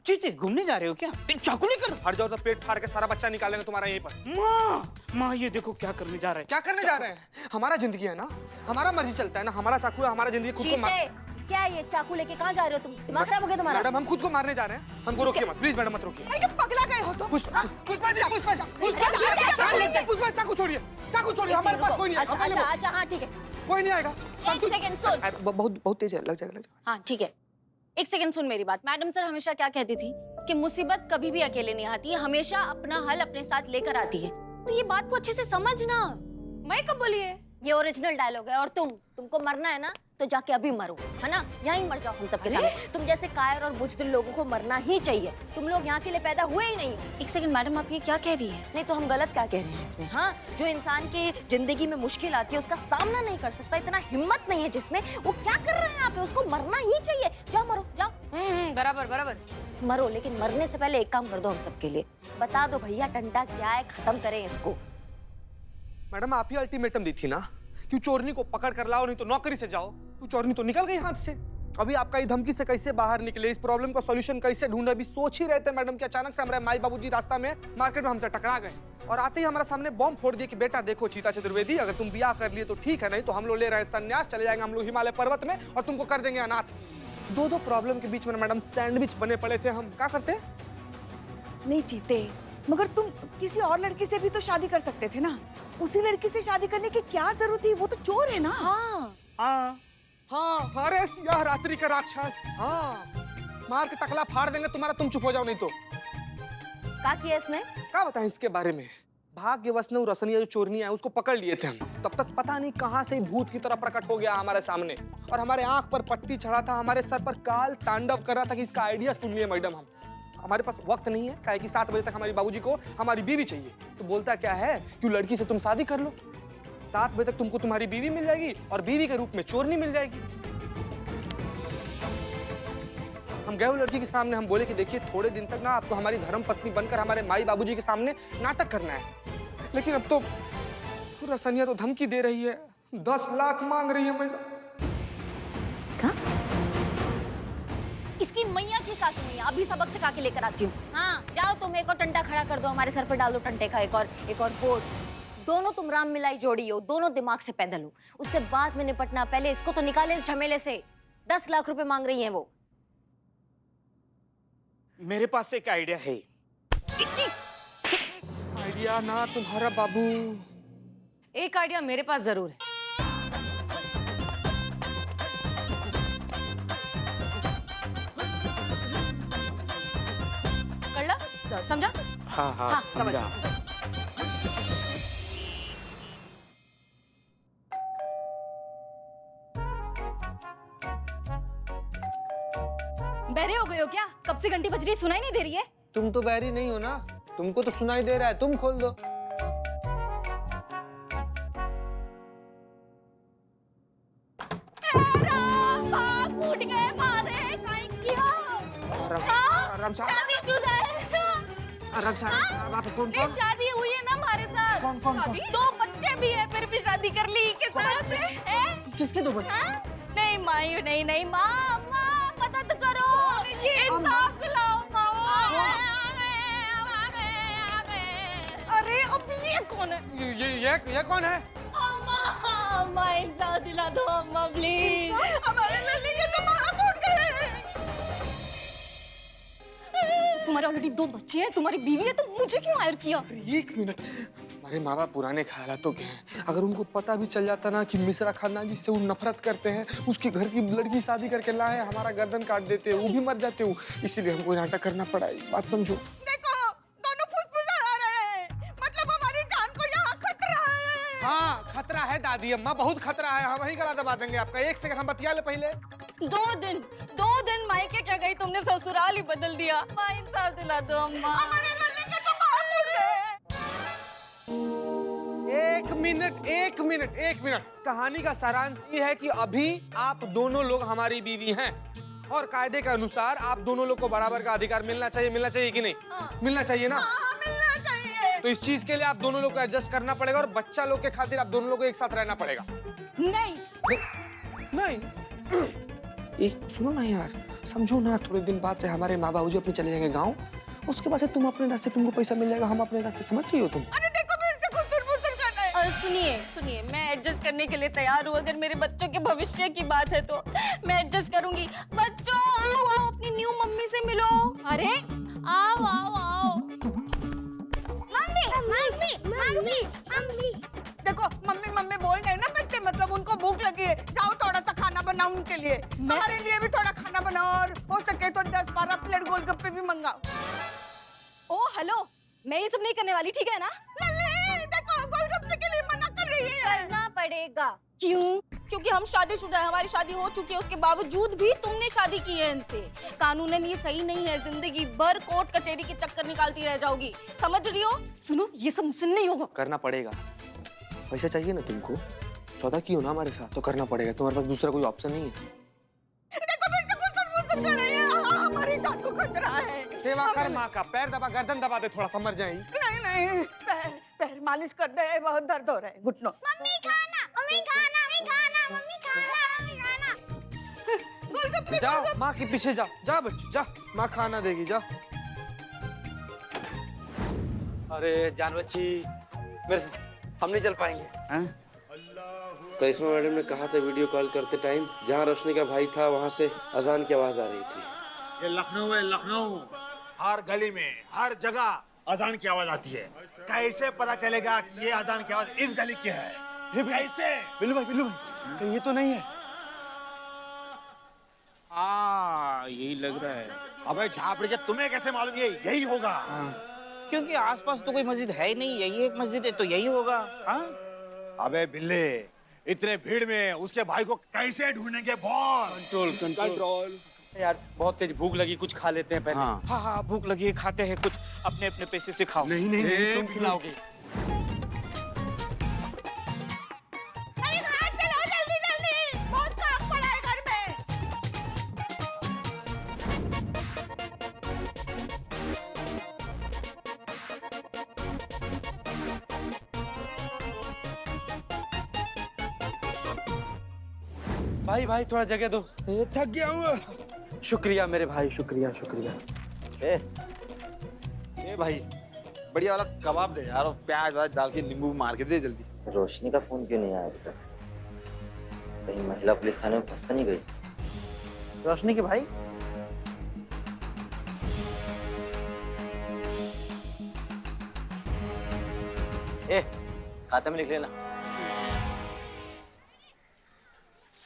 चीते घूमने जा रहे हो क्या? चाकू लेकर हट जाओ तो पेट फाड़ के सारा बच्चा निकालेंगे तुम्हारा यहीं पर। माँ माँ ये देखो क्या करने जा रहे हैं। क्या करने जा रहे हैं? हमारा जिंदगी है ना, हमारा मर्जी चलता है ना, हमारा चाकू है, हमारा जिंदगी खुद को मार। क्या ये चाकू लेके कहाँ जा रहे हो तुम? दिमाग खराब हो गया तुम्हारा? मैडम हम खुद को मारने जा रहे हैं, हमको रोकिए मत प्लीज मैडम, मत रोकिए। अरे पगला गए हो तुम? पुष्पा चाकू छोड़िए, चाकू छोड़िए, हमारे पास कोई नहीं है। अच्छा हाँ ठीक है, कोई नहीं आएगा। एक सेकंड सुन। बहुत तेज है, लग जाएगा। हाँ ठीक है, एक सेकंड सुन मेरी बात। मैडम सर हमेशा क्या कहती थी कि मुसीबत कभी भी अकेले नहीं आती है, हमेशा अपना हल अपने साथ लेकर आती है। तो ये बात को अच्छे से समझना। मैं कब बोली है? ये ओरिजिनल डायलॉग है। और तुमको मरना है ना तो जाके अभी मरो, है ना? यहीं मर जाओ हम सबके सामने। तुम जैसे कायर और बुज़दिल लोगों को मरना ही चाहिए। तुम लोग यहाँ के लिए पैदा हुए ही नहीं हो। एक सेकंड मैडम, आप ये क्या कह रही है? नहीं तो हम गलत क्या कह रहे हैं इसमें? हाँ, जो इंसान की जिंदगी में मुश्किल आती है उसका सामना नहीं कर सकता, इतना हिम्मत नहीं है जिसमें, वो क्या कर रहे हैं यहाँ पे? उसको मरना ही चाहिए। जाओ मरो, जाओ। बराबर मरो, लेकिन मरने से पहले एक काम कर दो हम सबके लिए। बता दो भैया टंटा क्या है, खत्म करें इसको। मैडम आप ही अल्टीमेटम दी थी ना, क्यों चोरनी को पकड़ कर लाओ, नहीं तो नौकरी से जाओ। तू चोरनी तो निकल गई हाथ से। अभी आपका ये धमकी से कैसे बाहर निकले, इस प्रॉब्लम का सॉल्यूशन कैसे ढूंढे, अभी सोच ही रहते मैडम कि अचानक से हमारे माई बाबूजी रास्ता में मार्केट में हमसे टकरा गए और आते ही हमारे सामने बॉम्ब फोड़ दिए कि बेटा देखो चीता चतुर्वेदी, अगर तुम ब्याह कर लिए तो ठीक है, नहीं तो हम लोग ले रहे हैं संन्यास, चले जाएंगे हम लोग हिमालय पर्वत में और तुमको कर देंगे अनाथ। दो प्रॉब्लम के बीच में मैडम सैंडविच बने पड़े थे। हम क्या करते? नहीं जीते, मगर तुम किसी और लड़की से भी तो शादी कर सकते थे ना। उसी लड़की से शादी करने की क्या जरूरत थी? वो तो चोर है ना। हाँ, अरे सियाह रात्रि का राक्षस। हाँ, मार के टकला फाड़ देंगे तुम्हारा, तुम चुप हो जाओ नहीं तो। क्या किया इसने? क्या बताएं इसके बारे में? भाग्यवश ने रसनिया जो चोरनी है उसको पकड़ लिए थे हम। तब तक पता नहीं कहां से भूत की तरह प्रकट हो गया हमारे सामने और हमारे आंख पर पट्टी चढ़ा था, हमारे सर पर काल तांडव कर रहा था कि इसका आइडिया सुन लिए मैडम। हम हमारे पास वक्त नहीं है, काहे कि 7 बजे तक हमारी बाबूजी को हमारी बीवी चाहिए। तो बोलता क्या है कि लड़की से तुम शादी कर लो, 7 बजे तक तुमको तुम्हारी बीवी मिल जाएगी और बीवी के रूप में चोरनी मिल जाएगी। हम गए वो लड़की के सामने, हम बोले कि देखिए थोड़े दिन तक ना आपको हमारी धर्म पत्नी बनकर हमारे माई बाबूजी के सामने नाटक करना है, लेकिन अब तो रसनिया तो धमकी दे रही है, 10 लाख मांग रही है मैडम। इसकी मैया की सासू मैया, अभी सबक सिखा के लेकर आती हूँ। हाँ जाओ, तुम एक और टंटा खड़ा कर दो, हमारे सर पर डाल दो टंटे का एक और बोर्ड। दोनों तुम राम मिलाई जोड़ी हो, दोनों दिमाग से पैदल हो। उससे बाद में निपटना, पहले इसको तो निकाले इस झमेले से। 10 लाख रुपए मांग रही है वो। मेरे पास एक आइडिया है। आइडिया ना तुम्हारा बाबू। एक आइडिया मेरे पास जरूर है। कर ला, समझा? हाँ समझा। बहरे हो गए हो क्या? कब से घंटी बज रही है, सुनाई नहीं दे रही है? तुम तो बहरी नहीं हो ना, तुमको तो सुनाई दे रहा है, तुम खोल दो। फूट गए मारे, आराम से शादीशुदा है। आराम से आप कौन शादी हुई है ना हमारे साथ। कौन 2 बच्चे भी है, फिर भी शादी कर ली के साथ। किसके 2 बच्चे? नहीं मायू, नहीं माँ, मदद करो, इंसाफ दिलाओ माँ। अरे अब ये कौन है? ये कौन है? अम्मा इंसाफ दिला दो अम्मा प्लीज। हमारे लल्ली के तो माँ फूट गए। तुम्हारे ऑलरेडी 2 बच्चे हैं, तुम्हारी बीवी है, तो मुझे क्यों हायर किया? 1 मिनट, हमारे माँ बाप पुराने ख्यालातों के हैं। अगर उनको पता भी चल जाता ना कि मिश्रा खानदान जिससे वो नफरत करते हैं, उसके घर की लड़की शादी करके लाए, हमारा गर्दन काट देते, वो भी मर जाते हो। इसीलिए हमको नाटक करना पड़ा, बात समझो। देखो दोनों फुसफुसा रहे हैं, मतलब हमारी जान को यहाँ खतरा है। हाँ खतरा है दादी अम्मा, बहुत खतरा है। हम वही गला दबा देंगे आपका। 1 सेकंड हम बतिया ले पहले। 2 दिन मायके क्या गई तुमने, ससुराल ही बदल दिया। माँ इंसाफ दिला दो अम्मा। हमारे लल्ली के तो माँ फूट गए। 1 मिनट। कहानी का सारांश ये है कि अभी आप दोनों लोग हमारी बीवी हैं और कायदे के अनुसार आप दोनों लोग को बराबर का अधिकार मिलना चाहिए कि नहीं? मिलना चाहिए ना? मिलना चाहिए। तो इस चीज के लिए आप दोनों लोग को एडजस्ट करना पड़ेगा और बच्चा लोग के खातिर आप दोनों लोग को एक साथ रहना पड़ेगा। नहीं नहीं एक सुनो ना यार, समझो ना, थोड़े दिन बाद से हमारे माँ बाबूजी अपने चले जाएंगे गाँव, उसके बाद से तुम अपने रास्ते, तुमको पैसा मिल जाएगा, हम अपने रास्ते। समझ रही हो तुम? अरे देखो फिर से खुसुर-फुसुर कर रहे हैं। सुनिए सुनिए, मैं एडजस्ट करने के लिए तैयार हूँ। अगर मेरे बच्चों के भविष्य की बात है तो मैं एडजस्ट करूंगी। बच्चों आओ आओ, अपनी न्यू मम्मी से मिलो। अरे आओ आओ आओ। देखो मम्मी मम्मी बोल रहे हैं ना बच्चे, मतलब उनको भूख लगी है। जाओ थोड़ा सा खाना बनाओ उनके लिए, हमारे लिए भी थोड़ा खाना बनाओ, और हो सके तो 10-12 प्लेट गोलगप्पे भी मंगाओ। ओ हेलो, मैं ये सब नहीं करने वाली, ठीक है ना? नहीं, देखो गोलगप्पे के लिए मना कर रही है। करना पड़ेगा। क्यों? क्योंकि हम शादीशुदा है, हमारी शादी हो चुकी है, उसके बावजूद भी तुमने शादी की है इनसे। कानूनन ये सही नहीं है, जिंदगी भर कोर्ट कचहरी के चक्कर निकालती रह जाओगी। समझ रही हो? सुनो, ये सब मुझसे नहीं होगा। करना पड़ेगा, पैसा चाहिए ना तुमको, सौदा की हो ना हमारे साथ, तो करना पड़ेगा। तुम्हारे पास दूसरा कोई ऑप्शन नहीं है। देखो फिर से खुसुर-फुसुर कर रही है। हमारी जान को खतरा है। सेवा कर माँ का, पैर दबा, गर्दन दबा दे, थोड़ा सा मर जाएगी। नहीं नहीं, पैर मालिश कर दे, बहुत दर्द हो रहा है घुटनों। मम्मी खाना, मम्मी खाना, मम्मी खाना, मम्मी खाना, मम्मी खाना। गोलगप्पे, जाओ माँ के पीछे जाओ, जा बच्ची जा, माँ खाना देगी, जा। अरे जान बच्ची, मेरे से हम नहीं चल पाएंगे। करिश्मा मैडम ने कहा था वीडियो कॉल करते टाइम, जहाँ रोशनी का भाई था वहाँ से अजान की आवाज आ रही थी। ये लखनऊ है, लखनऊ। हर गली में, हर जगह अजान की आवाज आती है। कैसे पता चलेगा कि ये अजान की आवाज इस गली की है? कैसे? बिल्लू भाई, कहीं ये तो नहीं है? हाँ, यही लग रहा है। अबे झापड़ी, तुम्हें कैसे मालूम ये यही होगा? क्योंकि आसपास तो कोई मस्जिद है ही नहीं, यही एक मस्जिद है, तो यही होगा। हाँ? अबे बिल्ले, इतने भीड़ में उसके भाई को कैसे ढूंढेंगे? Boss, control. यार बहुत तेज भूख लगी, कुछ खा लेते हैं पहले। हाँ। हाँ हाँ, भूख लगी है, खाते हैं कुछ, अपने अपने पैसे से खाओ। नहीं नहीं नहीं, तुम खिलाओगे। अरे हाँ, चलो जल्दी जल्दी, बहुत काम पड़ा है घर में। भाई भाई थोड़ा जगह दो, थक गया हूँ। शुक्रिया मेरे भाई, शुक्रिया शुक्रिया। ए भाई, बढ़िया वाला कबाब दे यार, और प्याज वाज डाल के नींबू मार के दे जल्दी। रोशनी का फोन क्यों नहीं आया अभी तक? कहीं महिला पुलिस थाने में फंस तो नहीं गई? रोशनी के भाई? खाते में लिख लेना।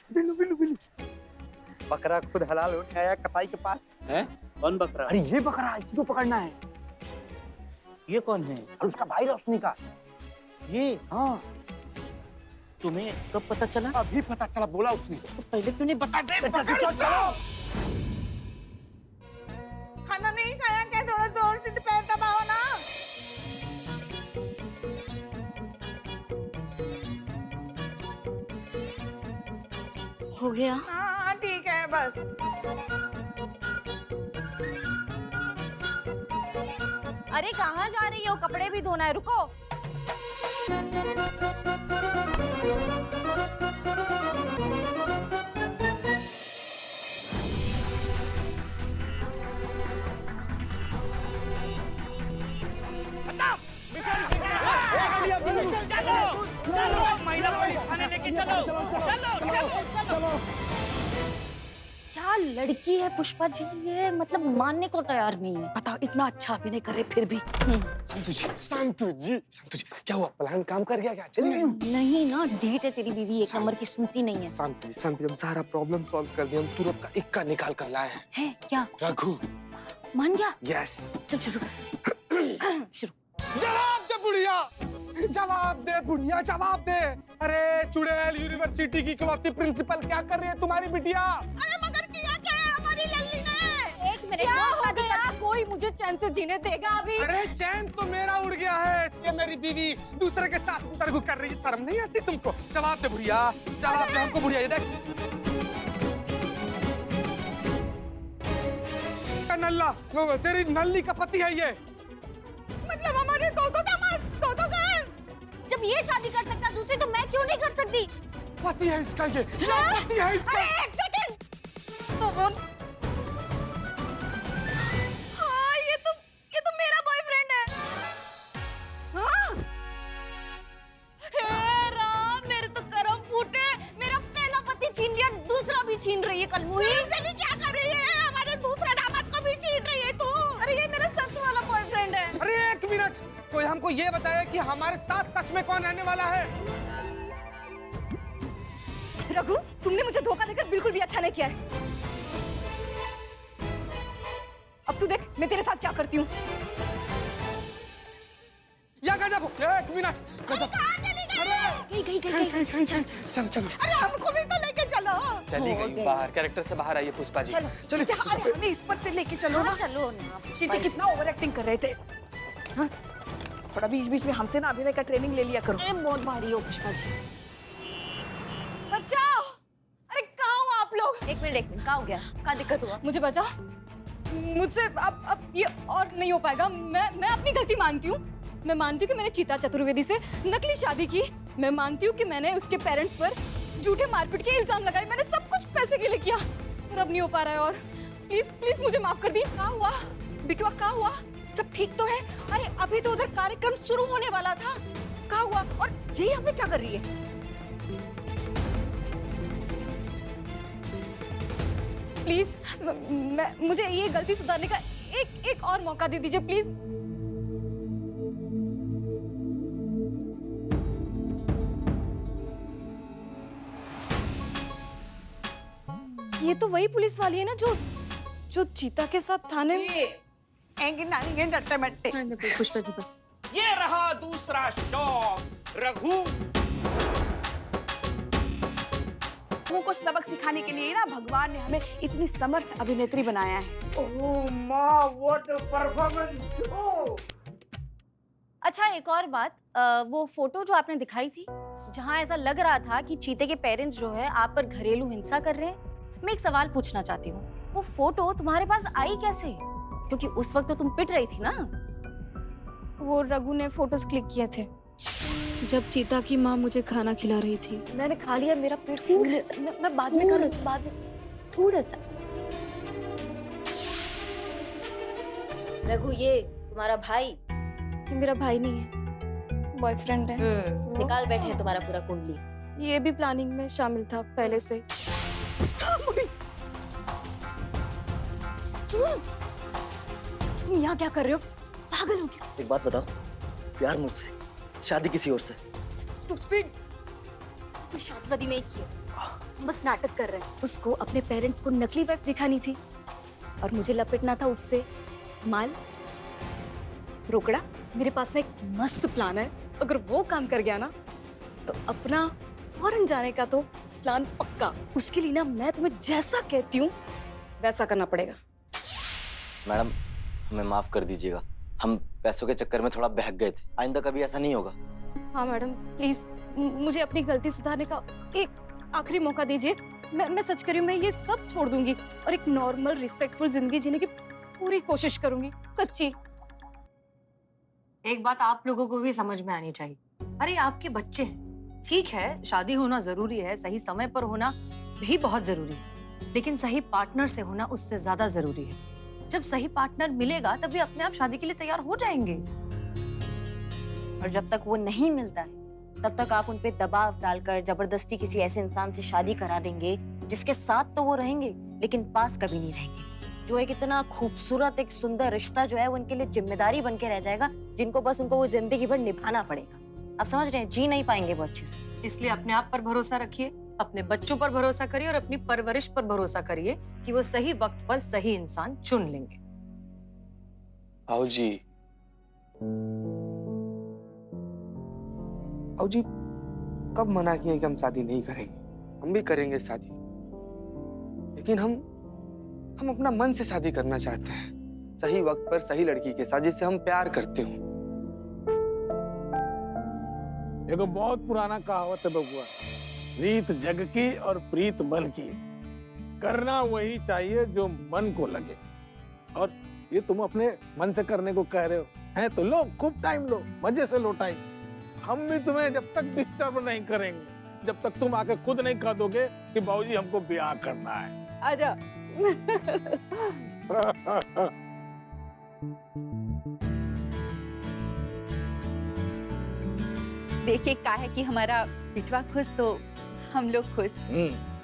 बिल्लू बिल्लू बिल्लू, बकरा खुद हलाल होने आया कसाई के पास। है? कौन बकरा? अरे ये बकरा, इसी को पकड़ना है। ये कौन है? और उसका भाई रोशनी का। ये हाँ, तुम्हें कब पता चला? अभी पता चला, बोला उसने। तो पहले क्यों नहीं बता दे? चलो। खाना नहीं खाया क्या? थोड़ा जोर से पैर दबाओ ना। हो गया। हाँ ठीक है बस। अरे कहाँ जा रही हो? कपड़े भी धोना है, रुको। महिला पुलिस थाने लेके चलो, चलो। क्या लड़की है पुष्पा जी, ये मतलब मानने को तैयार नहीं है। बताओ, इतना अच्छा अभिनय करे फिर भी। संतु जी, क्या हुआ? प्लान काम कर गया क्या? चलिए। नहीं ना, ढीठ है तेरी बीवी, एक नंबर की, सुनती नहीं है। शांति, हम सारा प्रॉब्लम सॉल्व कर दिया, हम तुरंत का इक्का निकाल कर लाए हैं। है क्या? रघु। मान गया? यस। चल शुरू। शुरू। जवाब दे बुढ़िया, जवाब दे बुढ़िया, जवाब दे। अरे चुड़ैल यूनिवर्सिटी की इकलौती प्रिंसिपल, क्या कर रही है तुम्हारी बिटिया? अरे मगर किया क्या है हमारी लल्ली ने? एक मिनट, क्या हो गया? कोई मुझे चैन से जीने देगा अभी? अरे चैन तो मेरा उड़ गया है, ये मेरी बीवी दूसरे के साथ इंटरव्यू कर रही है, शर्म नहीं आती तुमको? जवाब दे बुढ़िया, जवाब दे हमको बुढ़िया। ये देख नल्ला, तेरी नल्ली का पति है ये। मतलब हमारे दो का है। जब ये शादी कर सकता दूसरी, तो मैं क्यों नहीं कर सकती? पति है इसका ये पति है इसका। एक सेकंड। तो हमको ये बताया कि हमारे साथ सच में कौन रहने वाला है। रघु, तुमने मुझे धोखा देकर बिल्कुल भी अच्छा नहीं किया है। अब तू देख मैं तेरे साथ क्या करती हूँ। या गजब, एक मिनट, गजब। गई चलो चलो अरे हमको भी तो लेके चलो। चली गई बाहर, कैरेक्टर से बाहर आइए पुष्पा जी। चलो अरे हमें इस पर से लेके चलो ना। चलो ना चीटी कितना ओवर एक्टिंग कर रहे थे। हाँ? थोड़ा बीच बीच में हमसे ना अभिनय का ट्रेनिंग ले लिया करो। अरे बहुत भारी हो पुष्पा जी। बचाओ! अरे कहाँ हो आप लोग? एक मिनट कहाँ हो गया? कहाँ दिक्कत हुआ? मुझे बचाओ। मुझसे अब ये और नहीं हो पाएगा। मैं अपनी गलती मानती हूँ। मैं मानती हूँ कि मैंने चीता चतुर्वेदी से नकली शादी की। मैं मानती हूँ कि मैंने उसके पेरेंट्स पर झूठे मारपीट के इल्जाम लगाए। मैंने सब कुछ पैसे के लिए किया और अब नहीं हो पा रहा है। और प्लीज प्लीज मुझे माफ कर दी। क्या हुआ बिटुआ, क्या हुआ? सब ठीक तो है? अरे अभी तो उधर कार्यक्रम शुरू होने वाला था। क्या हुआ? और जी यहाँ पे क्या कर रही है? प्लीज मुझे ये गलती सुधारने का एक और मौका दे दीजिए प्लीज। ये तो वही पुलिस वाली है ना जो चीता के साथ थाने में। पुष्पा जी बस। ये रहा दूसरा शौक रघु। को सबक सिखाने के लिए ना भगवान ने हमें इतनी समर्थ अभिनेत्री बनाया है। ओह माँ, व्हाट अ परफॉर्मेंस। अच्छा एक और बात, वो फोटो जो आपने दिखाई थी जहाँ ऐसा लग रहा था कि चीते के पेरेंट्स जो है आप पर घरेलू हिंसा कर रहे हैं, मैं एक सवाल पूछना चाहती हूँ। वो फोटो तुम्हारे पास आई कैसे? क्योंकि उस वक्त तो तुम पिट रही थी ना। वो रघु ने फोटोज क्लिक किए थे जब चीता की माँ मुझे खाना खिला रही थी। मैंने खा लिया, मेरा पेट फूल है। मैं बाद में करूँ, बाद में थोड़ा सा। रघु ये तुम्हारा भाई? ये मेरा भाई नहीं है, बॉयफ्रेंड है। निकाल बैठे तुम्हारा पूरा कुंडली। ये भी प्लानिंग में शामिल था पहले से। तुम यहाँ क्या कर रहे हो? पागल हो क्या? एक बात बताओ, प्यार मुझसे, शादी किसी और से? Stupid! तू शादी नहीं की है, बस नाटक कर रहे हैं। उसको अपने पेरेंट्स को नकली वाइफ दिखानी थी और मुझे लपेटना था उससे माल रोकड़ा। मेरे पास ना एक मस्त प्लान है, अगर वो काम कर गया ना तो अपना फॉरेन जाने का तो प्लान पक्का। उसके लिए ना मैं तुम्हें जैसा कहती हूँ वैसा करना पड़ेगा। मैडम हमें माफ कर दीजिएगा, हम पैसों के चक्कर में थोड़ा बहक गए थे, आइंदा कभी ऐसा नहीं होगा। हाँ मैडम प्लीज मुझे अपनी गलती सुधारने का एक आखिरी मौका दीजिए। मैं सच कह रही हूँ, मैं ये सब छोड़ दूंगी और एक नॉर्मल रिस्पेक्टफुल जिंदगी जीने की पूरी कोशिश करूंगी, सच्ची। एक बात आप लोगों को भी समझ में आनी चाहिए। अरे आपके बच्चे हैं, ठीक है शादी होना जरूरी है, सही समय पर होना भी बहुत जरूरी है, लेकिन सही पार्टनर से होना उससे ज्यादा जरूरी है। जब सही पार्टनर मिलेगा तब वे अपने आप शादी के लिए तैयार हो जाएंगे। और जब तक वो नहीं मिलता है तब तक आप उन पे दबाव डालकर जबरदस्ती किसी ऐसे इंसान से शादी करा देंगे जिसके साथ तो वो रहेंगे लेकिन पास कभी नहीं रहेंगे। जो एक इतना खूबसूरत एक सुंदर रिश्ता जो है वो उनके लिए जिम्मेदारी बन के रह जाएगा, जिनको बस उनको वो जिंदगी भर निभाना पड़ेगा। आप समझ रहे हैं? जी नहीं पाएंगे वो अच्छे से। इसलिए अपने आप पर भरोसा रखिए, अपने बच्चों पर भरोसा करिए और अपनी परवरिश पर भरोसा करिए कि वो सही वक्त पर सही इंसान चुन लेंगे। आओ जी, आओ जी, कब मना किए कि हम शादी नहीं करेंगे? हम भी करेंगे शादी, लेकिन हम अपना मन से शादी करना चाहते हैं, सही वक्त पर सही लड़की के साथ जिससे हम प्यार करते हो। देखो बहुत पुराना कहावत है बबुआ, रीत जग की और प्रीत मन की। करना वही चाहिए जो मन को लगे, और ये तुम अपने मन से करने को कह रहे हो, है तो लो, खूब टाइम लो, मजे से लो टाइम। हम भी तुम्हें जब तक डिस्टर्ब नहीं करेंगे, जब तक तुम आके खुद नहीं कह दोगे कि बाबूजी हमको ब्याह करना है। आजा। देखिए क्या है कि हमारा बिटवा खुश तो हम लोग खुश।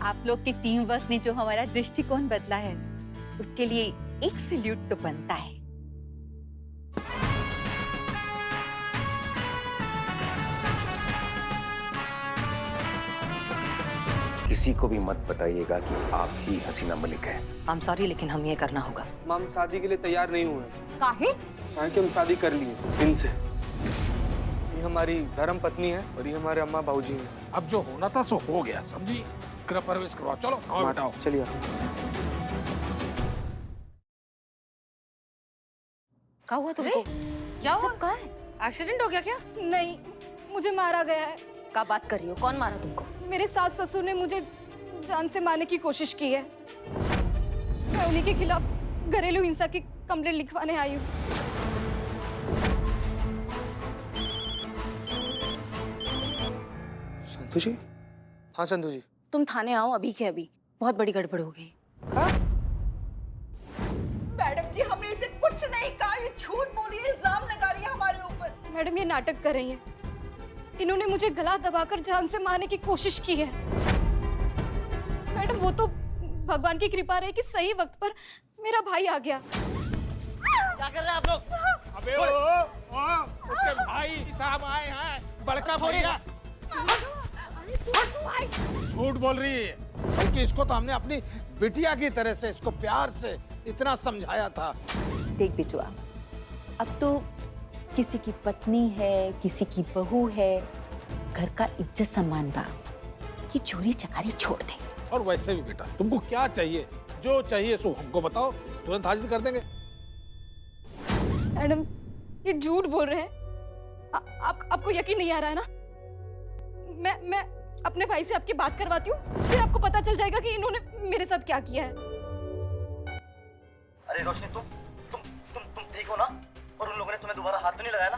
आप लोग के टीम वर्क ने जो हमारा दृष्टिकोण बदला है उसके लिए एक सैल्यूट तो बनता है। किसी को भी मत बताइएगा कि आप ही हसीना मलिक हैं। I'm sorry, लेकिन हम ये करना होगा। हम शादी के लिए तैयार नहीं हुए। काहे? कि हम शादी कर लिए इनसे। ये हमारी धर्म पत्नी है और ये हमारे अम्मा बाबूजी हैं। अब जो होना था सो हो गया, समझी? गृह प्रवेश करवाओ, चलो आओ बेटाओ। चलिए। क्या हुआ तुमको? क्या हुआ? कहाँ है? एक्सीडेंट हो गया क्या? नहीं, मुझे मारा गया है। क्या बात कर रही हो? कौन मारा तुमको? मेरे सास ससुर ने मुझे जान से मारने की कोशिश की है। मैं उन्हीं के खिलाफ घरेलू हिंसा की कंप्लेंट लिखवाने आई हूँ। संतु जी? हाँ संतु जी। तुम थाने आओ अभी के अभी, बहुत बड़ी गड़बड़ हो गई। मैडम जी हमने इसे कुछ नहीं कहा, ये झूठ बोली है, इल्जाम लगा रही है हमारे ऊपर। मैडम ये नाटक कर रही हैं। इन्होंने मुझे गला दबाकर जान से मारने की कोशिश की है। मैडम वो तो भगवान की कृपा रही कि सही वक्त पर मेरा भाई आ गया। क्या कर रहे हैं आप लोग? अबे उसके भाई साहब आए हैं, बड़का भैया। झूठ बोल रही है, बल्कि इसको तो हमने अपनी बिटिया की तरह से, इसको प्यार से इतना समझाया था। देख बिटुआ, अब तो किसी की पत्नी है, किसी की बहू है, घर का इज्जत सम्मान बा कि चोरी चकारी छोड़ दे। और वैसे भी बेटा, तुमको क्या चाहिए? जो चाहिए सो हमको बताओ, तुरंत हाजिर कर देंगे। मैडम ये झूठ बोल रहे हैं। आपको यकीन नहीं आ रहा है ना? मैं अपने भाई से आपकी बात करवाती हूँ, फिर आपको पता चल जाएगा कि इन्होंने मेरे साथ क्या किया है। अरे रोशनी, तुम ठीक हो ना? और उन लोगों ने तुम्हें दोबारा हाथ तो नहीं लगाया ना?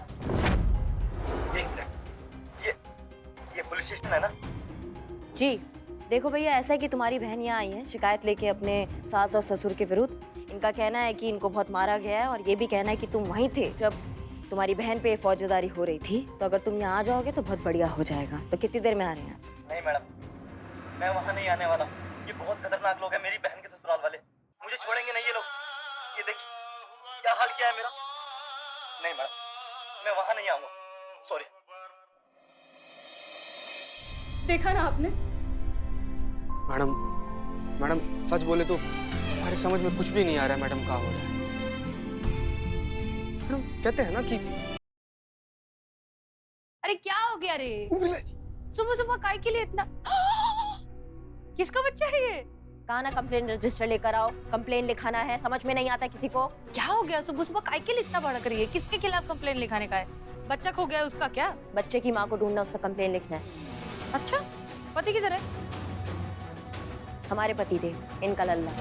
एक मिनट, ये पुलिस स्टेशन है ना? जी देखो भैया, ऐसा है कि तुम्हारी बहन यहाँ आई है शिकायत लेके अपने सास और ससुर के विरुद्ध। इनका कहना है कि इनको बहुत मारा गया है और ये भी कहना है कि तुम वहीं थे जब तुम्हारी बहन पे फौजदारी हो रही थी। तो अगर तुम यहाँ आ जाओगे तो बहुत बढ़िया हो जाएगा। तो कितनी देर में आ रहे हैं आप? नहीं मैडम, मैं वहाँ नहीं आने वाला। ये बहुत खतरनाक लोग हैं, मेरी बहन के ससुराल वाले। मुझे छोड़ेंगे नहीं ये लोग। ये देखिए क्या हाल किया है मेरा। नहीं मैडम, मैं वहाँ नहीं आऊंगा, सॉरी। देखा ना आपने? मैडम सच बोले तो हमारे समझ में कुछ भी नहीं आ रहा है मैडम, क्या हो रहा है। मैडम कहते हैं ना कि अरे क्या हो गया रे? सुबह सुबह काय के लिए इतना? किसका बच्चा है ये? कहा ना कंप्लेन रजिस्टर लेकर आओ, कंप्लेन लिखाना है। समझ में नहीं आता किसी को? क्या हो गया? सुबह सुबह काय के लिए इतना भड़क रही है? किसके खिलाफ कंप्लेन लिखाने का है? बच्चा खो गया है, उसका क्या? बच्चे की माँ को ढूंढना, उसका कंप्लेन लिखना है। अच्छा, पति किधर है? हमारे पति थे, इनका लल्ला।